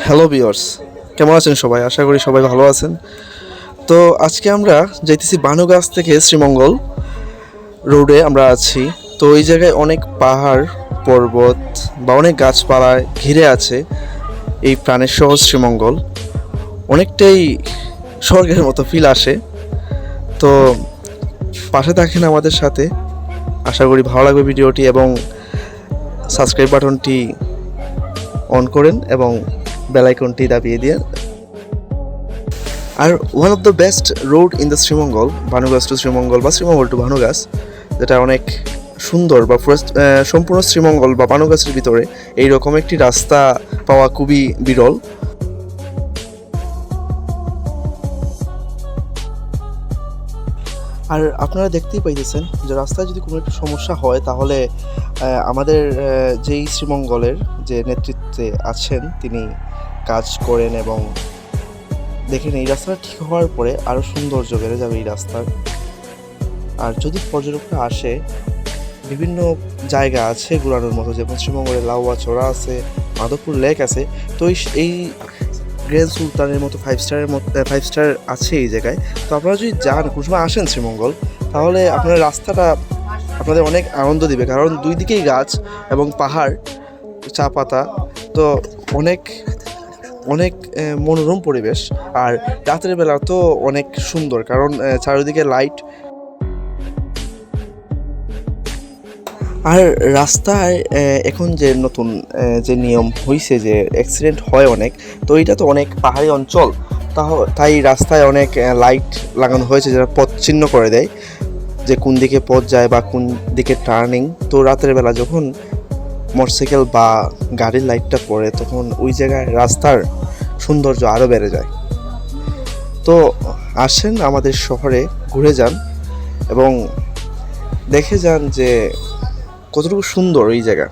Hello viewers, কেমন আছেন সবাই? আশা করি সবাই ভালো আছেন। তো আজকে আমরা যাইতেছি বানুগাছ থেকে শ্রীমঙ্গল রোডে আমরা আছি। তো এই জায়গায় অনেক পাহাড় পর্বত বা অনেক গাছপালায় ঘিরে আছে এই প্রাণের শহর শ্রীমঙ্গল। অনেকটাই স্বর্গের মতো ফিল আসে। তো পাশে থাকেন আমাদের সাথে, আশা করি ভালো লাগবে ভিডিওটি এবং সাবস্ক্রাইব বাটনটি অন করেন এবং বেল আইকনটি দাবিয়ে দিয়ে। আর one of the best road in the Sreemangal, Bhanugach to Sreemangal বা শ্রীমঙ্গল টু ভানুগাছ, যেটা অনেক সুন্দর বা সম্পূর্ণ শ্রীমঙ্গল বা ভানুগাছের ভিতরে এইরকম একটি রাস্তা পাওয়া খুবই বিরল। আর আপনারা দেখতেই পাইতেছেন যে রাস্তায় যদি কোনো একটু সমস্যা হয় তাহলে আমাদের যেই শ্রীমঙ্গলের যে নেতৃত্বে আছেন তিনি কাজ করেন এবং দেখেন এই রাস্তাটা ঠিক হওয়ার পরে আরও সৌন্দর্য বেড়ে যাবে এই রাস্তার। আর যদি পর্যটকরা আসে, বিভিন্ন জায়গা আছে ঘোরানোর মতো, যেমন শ্রীমঙ্গলে লাউয়া চড়া আছে, মাধবপুর লেক আছে। তো এই গ্র্যান্ড সুলতানের মতো 5 স্টার আছে এই জায়গায়। তো আপনারা যদি যান, কোনো সময় আসেন শ্রীমঙ্গল, তাহলে আপনার রাস্তাটা আপনাদের অনেক আনন্দ দিবে, কারণ দুই দিকেই গাছ এবং পাহাড়, চা পাতা, তো অনেক অনেক মনোরম পরিবেশ। আর রাতের বেলা তো অনেক সুন্দর, কারণ চারিদিকে লাইট। আর রাস্তায় এখন যে নতুন যে নিয়ম হয়েছে যে অ্যাক্সিডেন্ট হয় অনেক, তো এইটা তো অনেক পাহাড়ি অঞ্চল, তাই রাস্তায় অনেক লাইট লাগানো হয়েছে যারা পথ চিহ্ন করে দেয় যে কোন দিকে পথ যায় বা কোন দিকে টার্নিং। তো রাতের বেলা যখন মোটরসাইকেল বা গাড়ির লাইটটা পড়ে তখন ওই জায়গায় রাস্তার সৌন্দর্য আরও বেড়ে যায়। তো আসেন আমাদের শহরে, ঘুরে যান এবং দেখে যান যে কতটুকু সুন্দর এই জায়গা।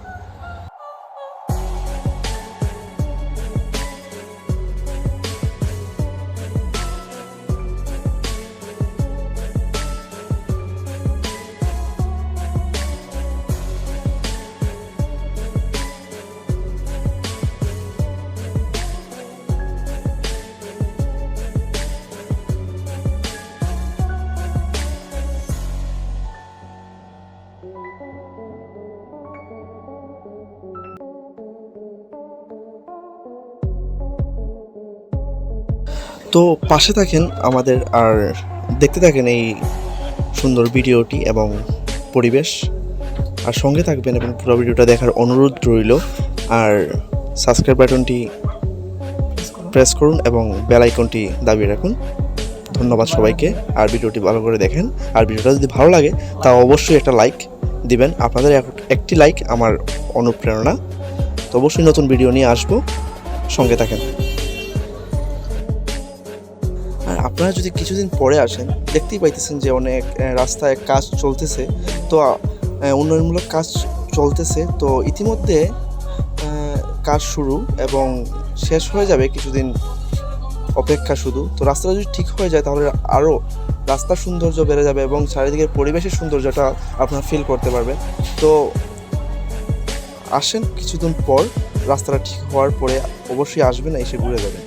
তো পাশে থাকেন আমাদের আর দেখতে থাকেন এই সুন্দর ভিডিওটি এবং পরিবেশ, আর সঙ্গে থাকবেন এবং পুরো ভিডিওটা দেখার অনুরোধ রইল। আর সাবস্ক্রাইব বাটনটি প্রেস করুন এবং বেল আইকনটি দাবিয়ে রাখুন। ধন্যবাদ সবাইকে, আর ভিডিওটি ভালো করে দেখেন। আর ভিডিওটা যদি ভালো লাগে তা অবশ্যই একটা লাইক দিবেন। আপনাদের একটি লাইক আমার অনুপ্রেরণা। তো অবশ্যই নতুন ভিডিও নিয়ে আসবো, সঙ্গে থাকেন। আর আপনারা যদি কিছুদিন পরে আসেন, দেখতেই পাইতেছেন যে অনেক রাস্তায় কাজ চলতেছে, তো উন্নয়নমূলক কাজ চলতেছে। তো ইতিমধ্যে কাজ শুরু এবং শেষ হয়ে যাবে, কিছুদিন অপেক্ষা শুধু। তো রাস্তাটা যদি ঠিক হয়ে যায় তাহলে আরও রাস্তার সৌন্দর্য বেড়ে যাবে এবং চারিদিকের পরিবেশের সৌন্দর্যটা আপনারা ফিল করতে পারবেন। তো আসেন কিছুদিন পর, রাস্তাটা ঠিক হওয়ার পরে অবশ্যই আসবেন, এসে ঘুরে যাবেন।